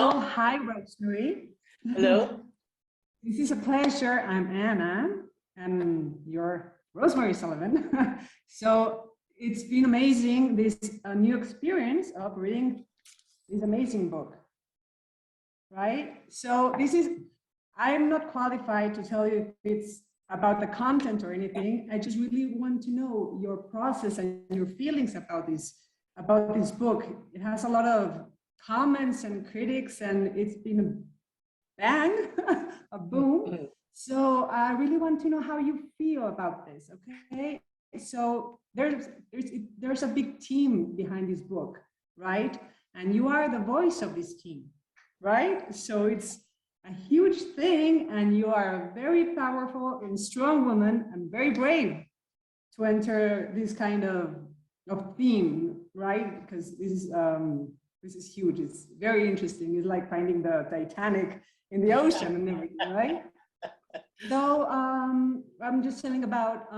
Hello, hi Rosemary. Hello. This is a pleasure. I'm Anna, and you're Rosemary Sullivan. So it's been amazing, this new experience of reading this amazing book, right? So I'm not qualified to tell you if it's about the content or anything. I just really want to know your process and your feelings about this book. It has a lot of comments and critics, and it's been a bang, a boom. So I really want to know how you feel about this, okay? So there's a big team behind this book, right? And you are the voice of this team, right? So it's a huge thing, and you are a very powerful and strong woman and very brave to enter this kind of theme, right? Because this is huge. It's very interesting. It's like finding the Titanic in the ocean and everything, right? So I'm just telling about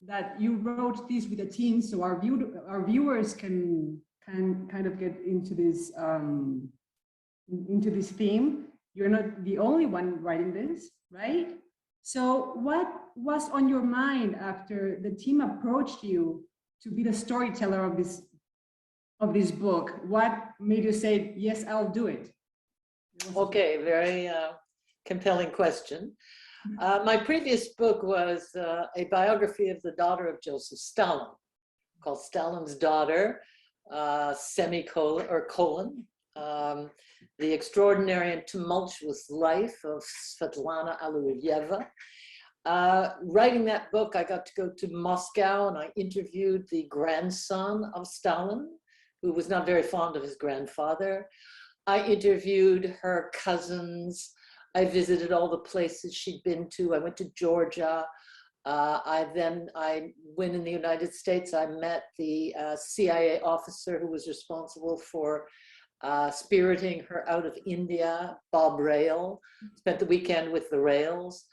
that you wrote this with a team, so our viewers can kind of get into this theme. You're not the only one writing this, right? So what was on your mind after the team approached you to be the storyteller of this book? What made you say, yes, I'll do it? Okay, very compelling question. My previous book was a biography of the daughter of Joseph Stalin, called Stalin's Daughter, semicolon or colon, the extraordinary and tumultuous life of Svetlana Alluyeva. Writing that book, I got to go to Moscow and I interviewed the grandson of Stalin, who was not very fond of his grandfather. I interviewed her cousins. I visited all the places she'd been to. I went to Georgia. I went in the United States. I met the CIA officer who was responsible for spiriting her out of India, Bob Rail. Spent the weekend with the Rails.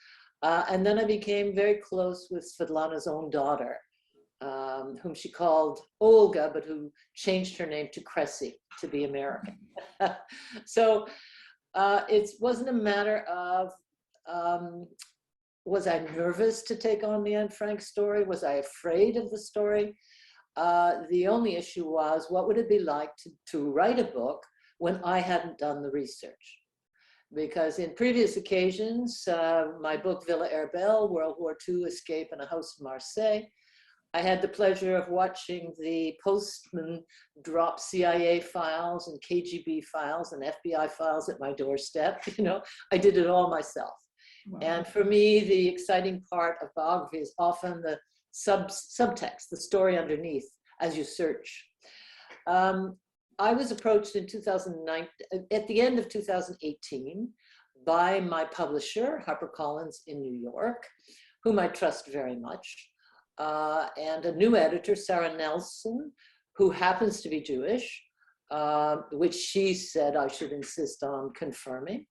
And then I became very close with Svetlana's own daughter, whom she called Olga, but who changed her name to Cressy to be American. So it wasn't a matter of, was I nervous to take on the Anne Frank story? Was I afraid of the story? The only issue was, what would it be like to write a book when I hadn't done the research? Because in previous occasions, my book Villa Herbel, World War II Escape in a House in Marseille, I had the pleasure of watching the postman drop CIA files and KGB files and FBI files at my doorstep. You know, I did it all myself. Wow. And for me, the exciting part of biography is often the subtext, the story underneath as you search. I was approached in 2009, at the end of 2018, by my publisher, HarperCollins in New York, whom I trust very much, and a new editor, Sarah Nelson, who happens to be Jewish, which she said I should insist on confirming.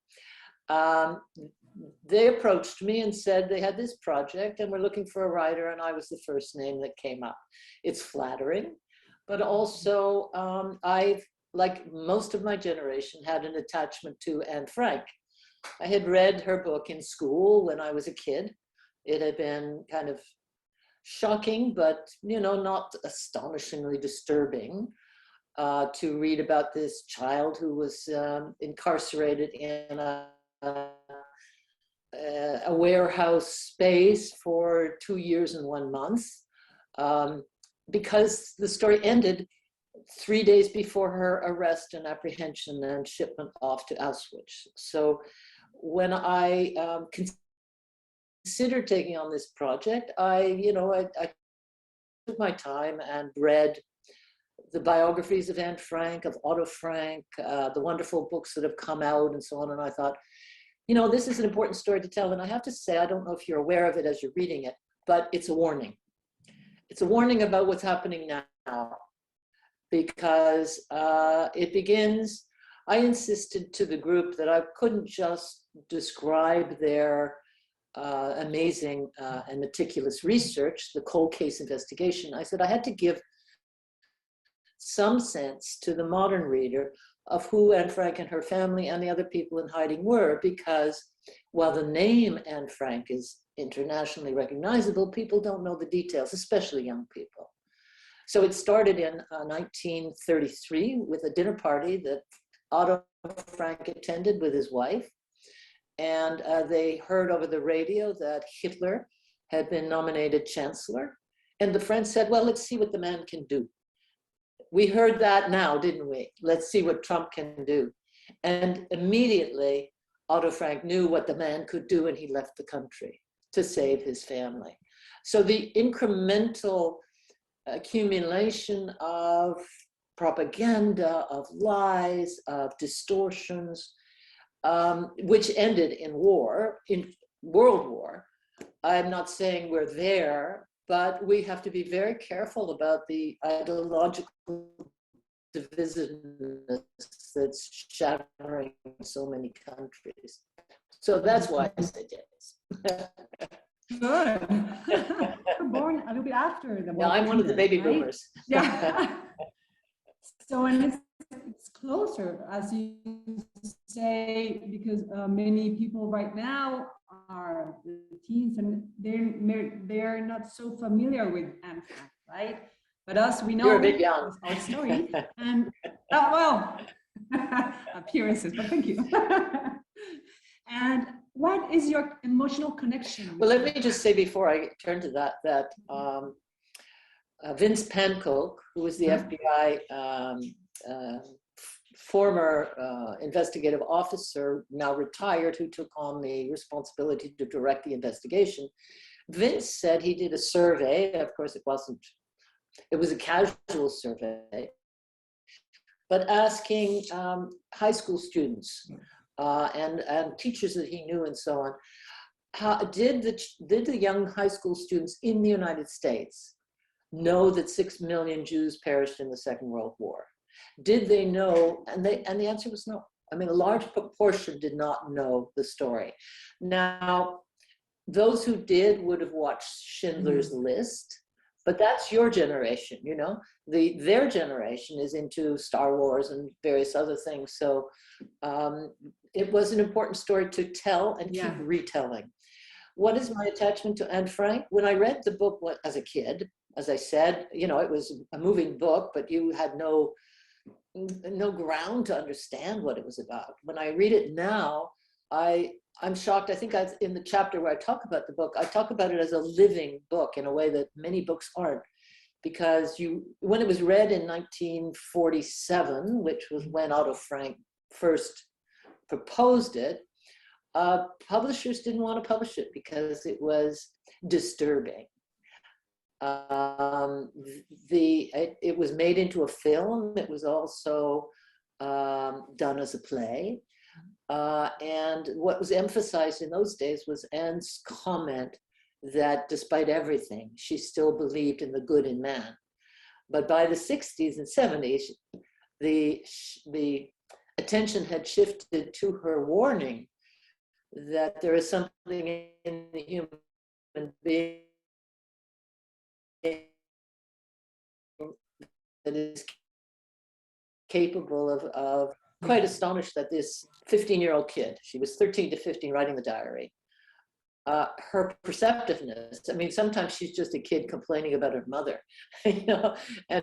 They approached me and said they had this project and were looking for a writer, and I was the first name that came up. It's flattering, but also I've, like most of my generation, had an attachment to Anne Frank. I had read her book in school when I was a kid. It had been kind of shocking, but you know, not astonishingly disturbing to read about this child who was incarcerated in a warehouse space for 2 years and 1 month, because the story ended 3 days before her arrest and apprehension and shipment off to Auschwitz. So when I considered taking on this project, I took my time and read the biographies of Anne Frank, of Otto Frank, the wonderful books that have come out and so on. And I thought, you know, this is an important story to tell. And I have to say, I don't know if you're aware of it as you're reading it, but it's a warning. It's a warning about what's happening now, because it begins, I insisted to the group that I couldn't just describe their amazing and meticulous research, the cold case investigation. I said I had to give some sense to the modern reader of who Anne Frank and her family and the other people in hiding were, because while the name Anne Frank is internationally recognizable, people don't know the details, especially young people. So it started in 1933 with a dinner party that Otto Frank attended with his wife. And they heard over the radio that Hitler had been nominated chancellor. And the friends said, well, let's see what the man can do. We heard that now, didn't we? Let's see what Trump can do. And immediately, Otto Frank knew what the man could do, and he left the country to save his family. So the incremental accumulation of propaganda, of lies, of distortions, which ended in war, in World War. I'm not saying we're there, but we have to be very careful about the ideological divisiveness that's shattering so many countries. So that's why I say yes. Good. You're born a little bit after the war. Yeah, I'm one of the baby boomers. Yeah. So, and it's closer, as you say, because many people right now are the teens, and they're not so familiar with Anne Frank, right? But us, we know. You're a bit young. Our story, and well, appearances, but thank you. And what is your emotional connection? Well, let me just say before I turn to that, Vince Pankow, who was the FBI former investigative officer, now retired, who took on the responsibility to direct the investigation. Vince said he did a survey. Of course, it was a casual survey, but asking high school students and teachers that he knew and so on, how did the young high school students in the United States know that 6 million Jews perished in the Second World War? Did they know? And the answer was no. I mean, a large proportion did not know the story. Now, those who did would have watched Schindler's List, but that's your generation, you know? Their generation is into Star Wars and various other things. So it was an important story to tell and keep retelling. What is my attachment to Anne Frank? When I read the book as a kid, as I said, you know, it was a moving book, but you had no ground to understand what it was about. When I read it now, I'm shocked. I think in the chapter where I talk about the book, I talk about it as a living book in a way that many books aren't, because when it was read in 1947, which was when Otto Frank first proposed it, publishers didn't want to publish it because it was disturbing. It was made into a film. It was also done as a play. And what was emphasized in those days was Anne's comment that despite everything, she still believed in the good in man. But by the 60s and 70s, the attention had shifted to her warning that there is something in the human being that is capable of quite astonished that this 15-year-old kid, she was 13 to 15 writing the diary, her perceptiveness, I mean, sometimes she's just a kid complaining about her mother, you know, and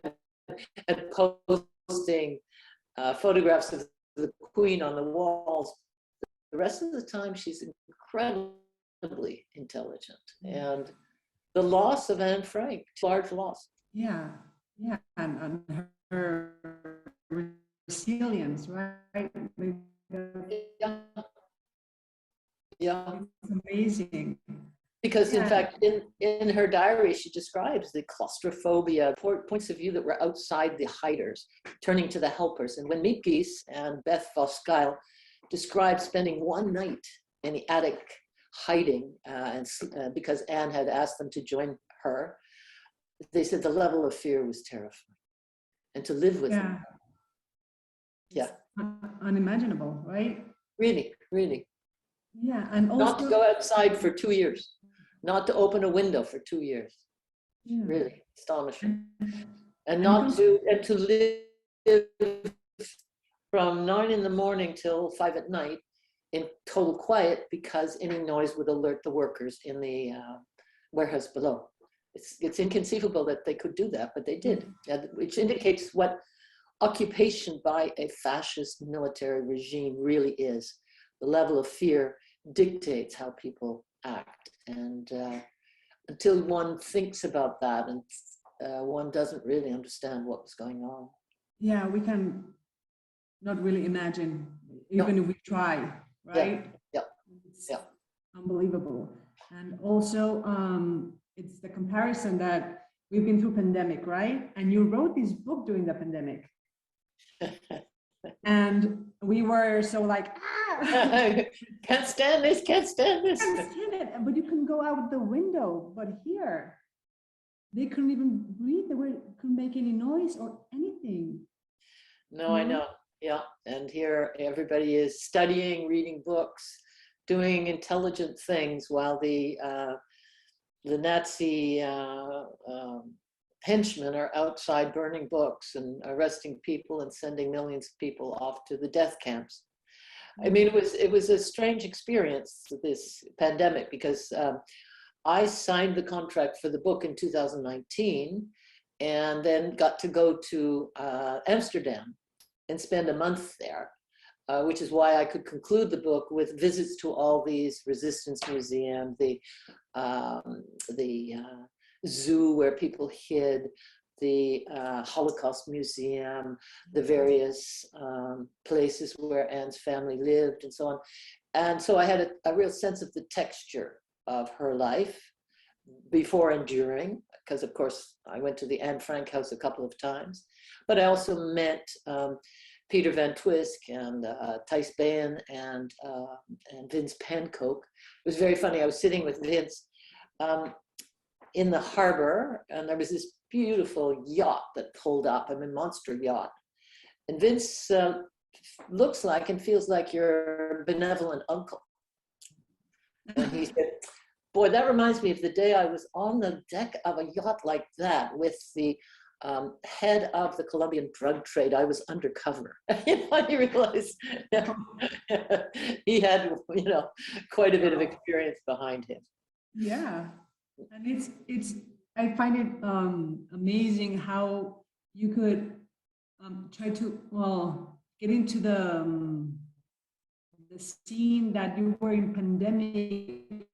posting photographs of the Queen on the walls. The rest of the time, she's incredibly intelligent. And the loss of Anne Frank, large loss. Yeah, and her resilience, right? Yeah. It's amazing. Because in fact, in her diary, she describes the claustrophobia, points of view that were outside the hiders, turning to the helpers. And when Miepkes and Beth Voskuil described spending one night in the attic hiding, because Anne had asked them to join her, they said the level of fear was terrifying. And to live with them. Yeah. Unimaginable, right? Really, really. Yeah, and also not to go outside for 2 years, not to open a window for 2 years. Yeah. Really astonishing. And to live from 9 in the morning till 5 at night in total quiet, because any noise would alert the workers in the warehouse below. It's inconceivable that they could do that, but they did, which indicates what occupation by a fascist military regime really is. The level of fear dictates how people act. And until one thinks about that, and one doesn't really understand what was going on. Yeah, we can not really imagine, even if we try, right? Yeah. It's unbelievable. And also, it's the comparison that we've been through pandemic, right? And you wrote this book during the pandemic. And we were so like, can't stand this, can't stand this. Can't stand it. But you can go out the window. But here, they couldn't even breathe. They couldn't make any noise or anything. No, I know. Yeah. And here everybody is studying, reading books, doing intelligent things, while the Nazi henchmen are outside burning books and arresting people and sending millions of people off to the death camps. I mean, it was a strange experience, this pandemic, because I signed the contract for the book in 2019, and then got to go to Amsterdam and spend a month there, which is why I could conclude the book with visits to all these resistance museums, the zoo where people hid, the Holocaust Museum, the various places where Anne's family lived, and so on. And so I had a real sense of the texture of her life before and during, because of course I went to the Anne Frank house a couple of times, but I also met Peter Van Twisk and Thijs Beyen and Vince Pankow. It was very funny. I was sitting with Vince in the harbor, and there was this beautiful yacht that pulled up, I mean, monster yacht. And Vince looks like and feels like your benevolent uncle. And he said, boy, that reminds me of the day I was on the deck of a yacht like that with the head of the Colombian drug trade. I was undercover. You know, you realize he had, you know, quite a bit of experience behind him. Yeah, and it's I find it amazing how you could try to get into the scene that you were in pandemic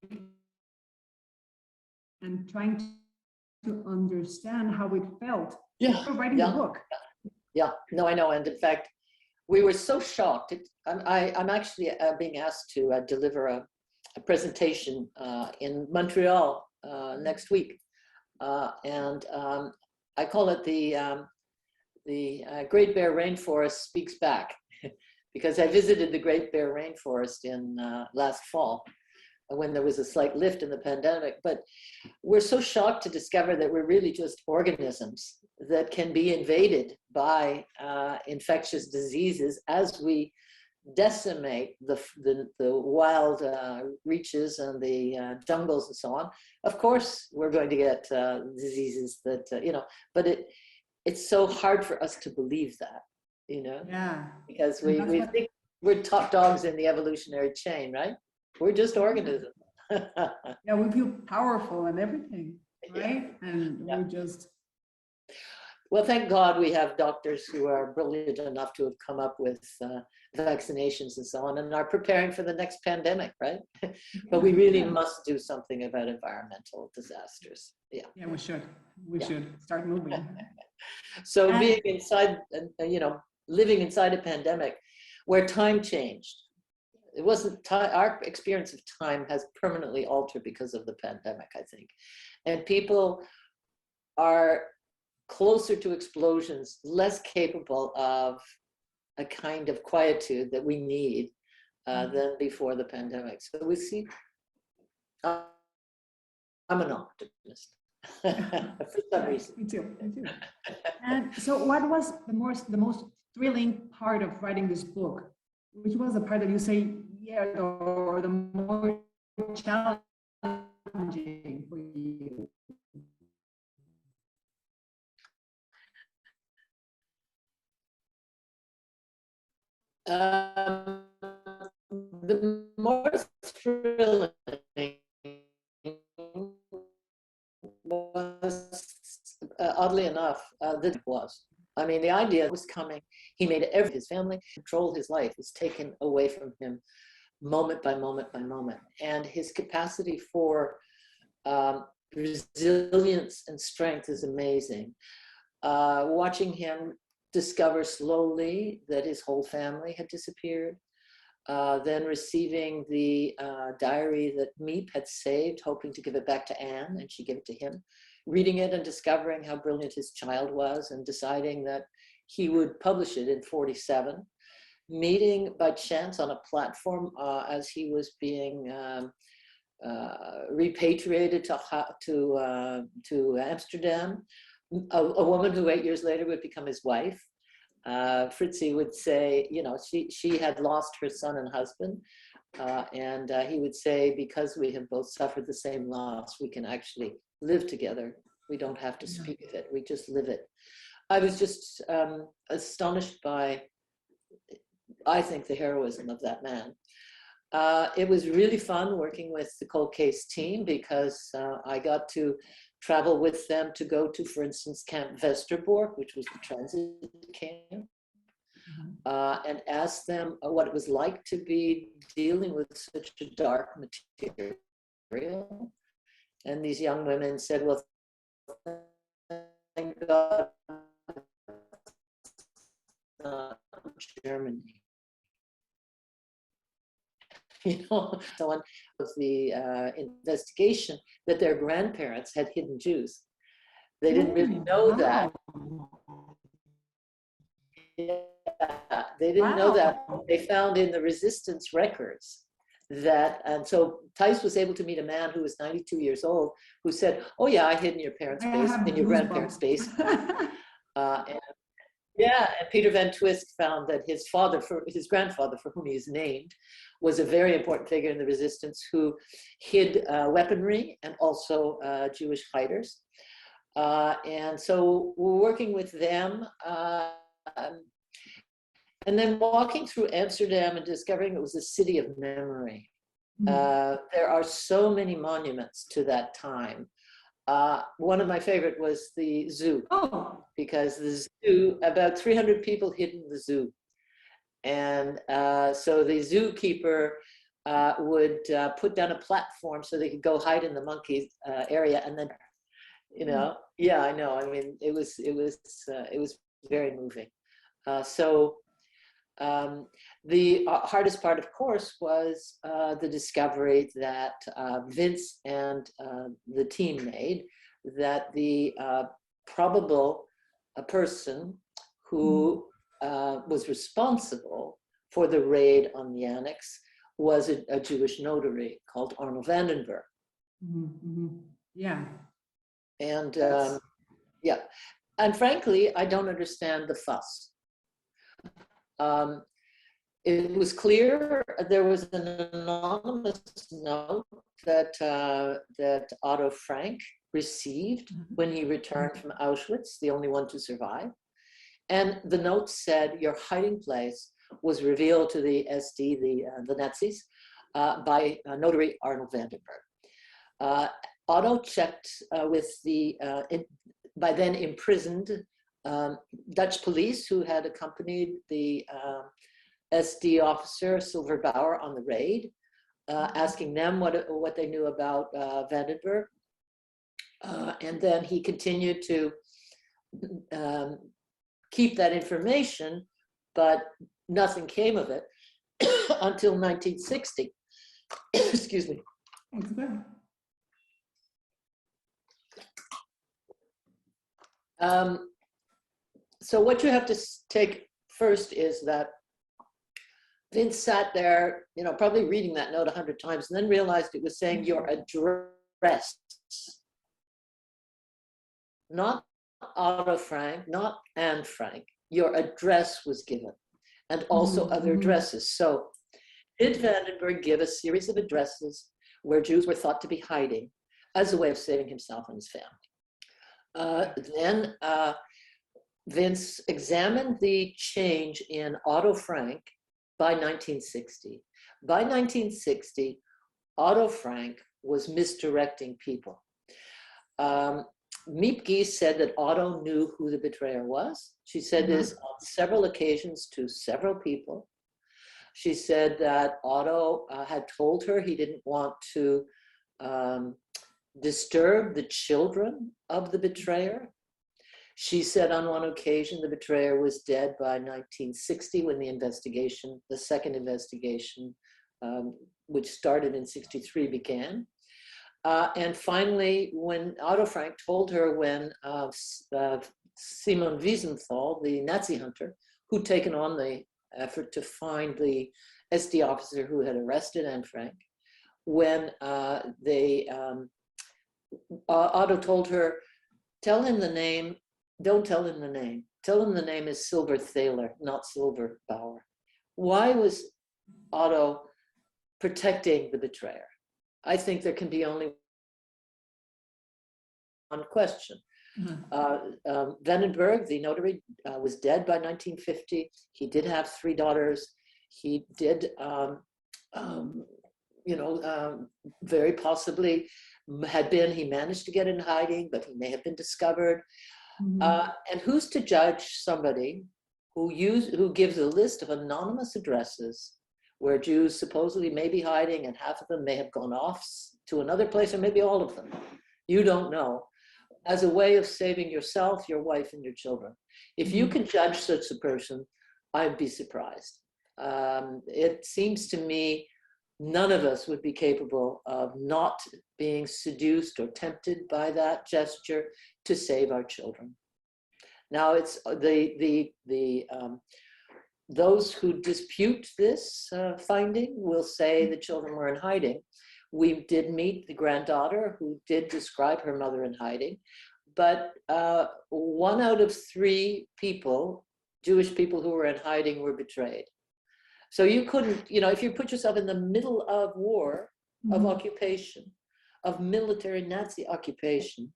and trying to understand how it felt. Yeah, writing the book. Yeah, no, I know. And in fact, we were so shocked. I'm actually being asked to deliver a presentation in Montreal next week. And I call it the Great Bear Rainforest Speaks Back, because I visited the Great Bear Rainforest in last fall, when there was a slight lift in the pandemic. But we're so shocked to discover that we're really just organisms that can be invaded by infectious diseases as we decimate the wild reaches and the jungles and so on. Of course, we're going to get diseases that, you know, but it's so hard for us to believe that, you know? Yeah. Because we think we're top dogs in the evolutionary chain, right? We're just organisms. Yeah, we feel powerful and everything, right? Yeah. And we just... Well, thank God we have doctors who are brilliant enough to have come up with vaccinations and so on, and are preparing for the next pandemic, right? But we really must do something about environmental disasters. Yeah. Yeah, we should. We should start moving. So being inside, you know, living inside a pandemic where time changed. It wasn't time, our experience of time has permanently altered because of the pandemic, I think. And people are closer to explosions, less capable of a kind of quietude that we need than before the pandemic. So we see, I'm an optimist for some reason. Me too. And so what was the most thrilling part of writing this book? Which was the part that you say, yeah, or the more challenging for you? The more thrilling was, oddly enough, that it was. I mean, the idea was coming. He made his family control his life was taken away from him moment by moment by moment. And his capacity for resilience and strength is amazing. Watching him discover slowly that his whole family had disappeared, then receiving the diary that Miep had saved, hoping to give it back to Anne, and she gave it to him, reading it and discovering how brilliant his child was, and deciding that he would publish it in 1947, meeting by chance on a platform as he was being repatriated to Amsterdam, a woman who 8 years later would become his wife. Fritzi would say, you know, she had lost her son and husband, and he would say, because we have both suffered the same loss, we can actually live together. We don't have to speak of it, we just live it. I was just astonished by, I think, the heroism of that man. It was really fun working with the cold case team, because I got to travel with them to go to, for instance, Camp Westerbork, which was the transit camp, and ask them what it was like to be dealing with such a dark material. And these young women said, well, thank God, Germany. You know, someone of the investigation that their grandparents had hidden Jews. They didn't really know that. Yeah, they didn't know that. They found in the resistance records that, and so Thijs was able to meet a man who was 92 years old, who said, "Oh yeah, I hid in your parents' base, in your grandparents' base." And Peter Van Twist found that his grandfather, for whom he is named, was a very important figure in the resistance, who hid weaponry and also Jewish fighters. And so we're working with them, and then walking through Amsterdam and discovering it was a city of memory. There are so many monuments to that time. One of my favorite was the zoo, because the zoo, about 300 people hid in the zoo. And so the zookeeper would put down a platform so they could go hide in the monkey area, and then, you know, yeah, I know. I mean, it was very moving. The hardest part, of course, was the discovery that Vince and the team made, that the probable person who was responsible for the raid on the annex was a Jewish notary called Arnold Vandenberg. Yeah. And yeah, and frankly, I don't understand the fuss. It was clear there was an anonymous note that Otto Frank received when he returned from Auschwitz, the only one to survive. And the note said, your hiding place was revealed to the SD, the Nazis, by notary Arnold Vandenberg. Otto checked with the by then imprisoned Dutch police who had accompanied the SD officer Silverbauer on the raid, asking them what they knew about Vandenberg. And then he continued to keep that information, but nothing came of it until 1960. Excuse me. So what you have to take first is that Vince sat there, you know, probably reading that note 100 times, and then realized it was saying your address. Not Otto Frank, not Anne Frank. Your address was given, and also other addresses. So did Vandenberg give a series of addresses where Jews were thought to be hiding as a way of saving himself and his family? Then Vince examined the change in Otto Frank by 1960. By 1960, Otto Frank was misdirecting people. Miepke said that Otto knew who the betrayer was. She said this on several occasions to several people. She said that Otto had told her he didn't want to disturb the children of the betrayer. She said on one occasion the betrayer was dead by 1960 when the investigation, the second investigation, which started in 63, began. And finally, when Otto Frank told her when Simon Wiesenthal, the Nazi hunter, who'd taken on the effort to find the SD officer who had arrested Anne Frank, when Otto told her, tell him the name, don't tell him the name. Tell him the name is Silver Thaler, not Silver Bauer. Why was Otto protecting the betrayer? I think there can be only one question. Vandenberg, the notary, was dead by 1950. He did have 3 daughters. He did, very possibly he managed to get in hiding, but he may have been discovered. And who's to judge somebody who gives a list of anonymous addresses where Jews supposedly may be hiding, and half of them may have gone off to another place, or maybe all of them. You don't know. As a way of saving yourself, your wife, and your children. If you can judge such a person, I'd be surprised. It seems to me none of us would be capable of not being seduced or tempted by that gesture to save our children. Now, it's those who dispute this finding will say the children were in hiding. We did meet the granddaughter who did describe her mother in hiding, but 1 out of 3 people, Jewish people who were in hiding, were betrayed. So you couldn't, if you put yourself in the middle of war, of occupation, of military Nazi occupation,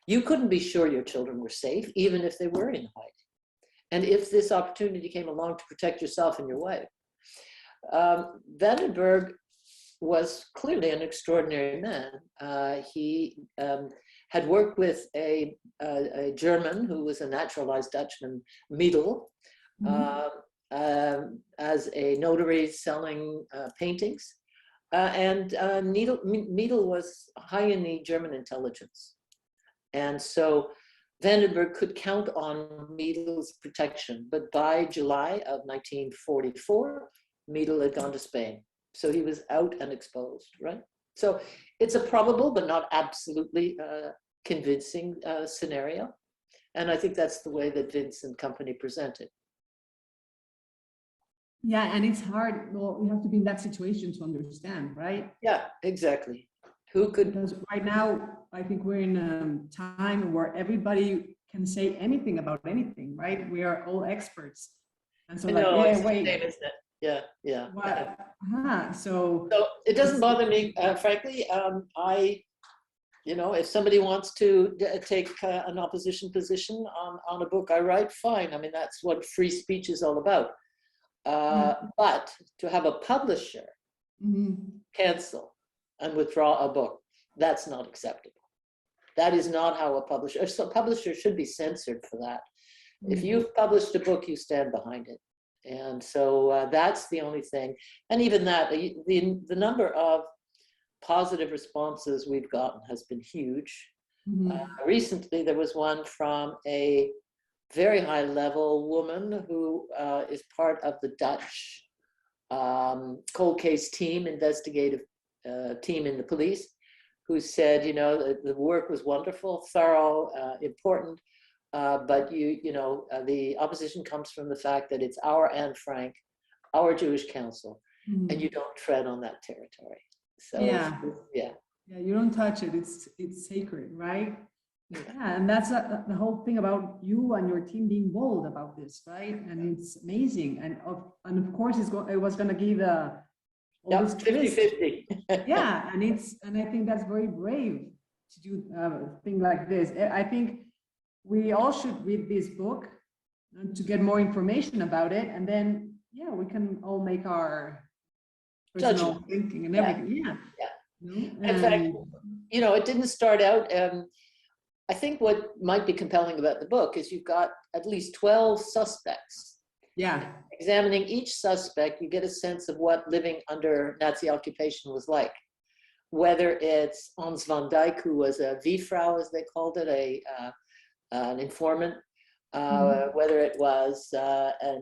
you couldn't be sure your children were safe, even if they were in hiding. And if this opportunity came along to protect yourself and your wife. Vandenberg was clearly an extraordinary man. He had worked with a German who was a naturalized Dutchman, Miedel, as a notary selling paintings. And Miedel was high in the German intelligence. And so Vandenberg could count on Miedel's protection. But by July of 1944, Miedel had gone to Spain. So he was out and exposed, right? So it's a probable but not absolutely convincing scenario. And I think that's the way that Vince and company present it. Yeah, and it's hard. Well, we have to be in that situation to understand, right? Yeah, exactly. Who could? Because right now, I think we're in a time where everybody can say anything about anything, right? We are all experts. And so, Yeah. What? So it doesn't bother me, frankly. If somebody wants to take an opposition position on a book I write, fine. I mean, that's what free speech is all about. But to have a publisher cancel and withdraw a book, that's not acceptable. That is not how a publisher should be censored for that. If you've published a book, you stand behind it. And so that's the only thing. And even that, the number of positive responses we've gotten has been huge. Recently, there was one from a very high-level woman who is part of the Dutch cold case team, investigative team in the police, who said, the work was wonderful, thorough, important, but the opposition comes from the fact that it's our Anne Frank, our Jewish counsel, and you don't tread on that territory. So yeah, you don't touch it. It's sacred, right? Yeah, and that's the whole thing about you and your team being bold about this, right? And it's amazing, and of course it was going to give all this 50-50. Yeah, and I think that's very brave to do a thing like this. I think we all should read this book to get more information about it, and then yeah, we can all make our personal Judgment. thinking and Yeah. everything. Yeah. Yeah. You know, In fact, and- you know, it didn't start out. I think what might be compelling about the book is you've got at least 12 suspects. yeah. Examining each suspect, you get a sense of what living under Nazi occupation was like. Whether it's Hans van Dyck, who was a V-Frau, as they called it, an informant, whether it was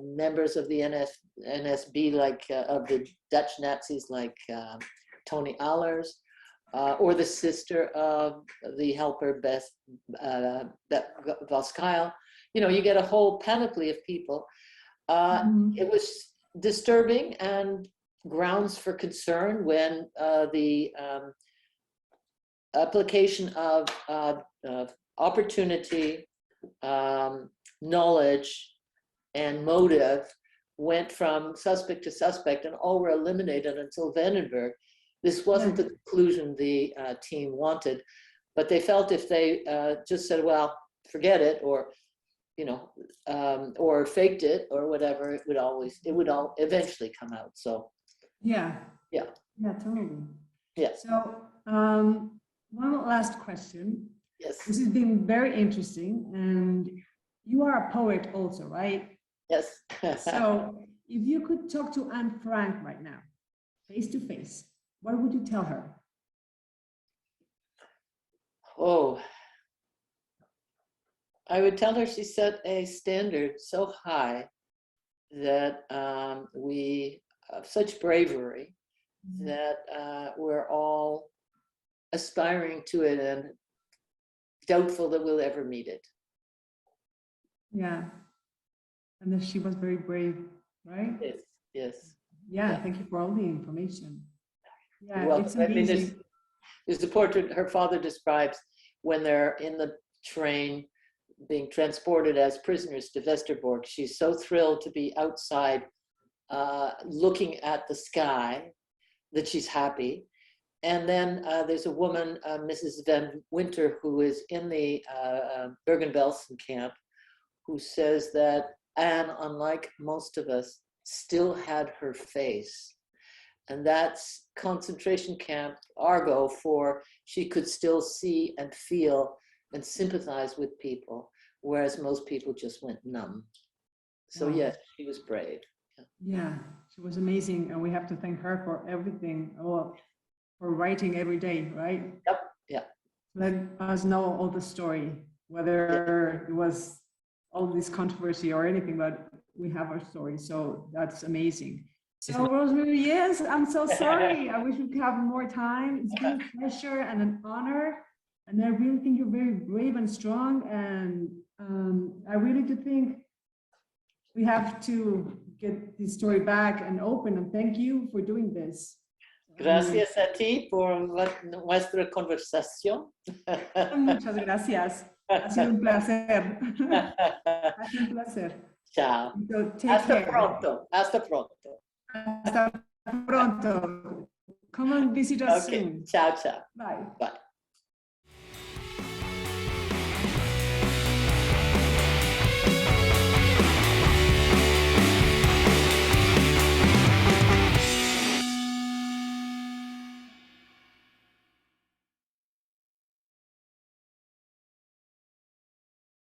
members of the NSB, like of the Dutch Nazis, like Tony Allers, or the sister of the helper Beth Voskyle. You know, you get a whole panoply of people. It was disturbing and grounds for concern when the application of opportunity, knowledge, and motive went from suspect to suspect, and all were eliminated until Vandenberg. This wasn't the conclusion the team wanted, but they felt if they just said, well, forget it, or, you know, or faked it or whatever, it would all eventually come out. So Yeah. yeah. Yeah, totally. Yeah. So one last question. Yes. This has been very interesting, and you are a poet also, right? Yes. So if you could talk to Anne Frank right now, face to face, what would you tell her? Oh, I would tell her she set a standard so high that we have such bravery that we're all aspiring to it and doubtful that we'll ever meet it. Yeah. And that she was very brave, right? Yes, yes. Yeah, thank you for all the information. Yeah, Well, it's I mean, amazing. there's a portrait her father describes when they're in the train being transported as prisoners to Westerbork. She's so thrilled to be outside looking at the sky that she's happy. And then there's a woman, Mrs. Van Winter, who is in the Bergen-Belsen camp, who says that Anne, unlike most of us, still had her face. And that's concentration camp argot for she could still see and feel and sympathize with people, whereas most people just went numb. So Wow. yes, she was brave. Yeah, she was amazing, and we have to thank her for everything, for writing every day, right? Yep, yeah. Let us know all the story, whether it was all this controversy or anything, but we have our story, so that's amazing. So Rosemary, yes, I'm so sorry. I wish we could have more time. It's been a pleasure and an honor, and I really think you're very brave and strong, and I really do think we have to get this story back and open, and thank you for doing this. Gracias a ti por nuestra conversación. Muchas gracias. Ha sido un placer. Ha sido un placer. Chao. So take Hasta care. pronto. Hasta pronto. Hasta pronto. Come and visit us Okay. soon. Ciao, ciao. Bye. Bye.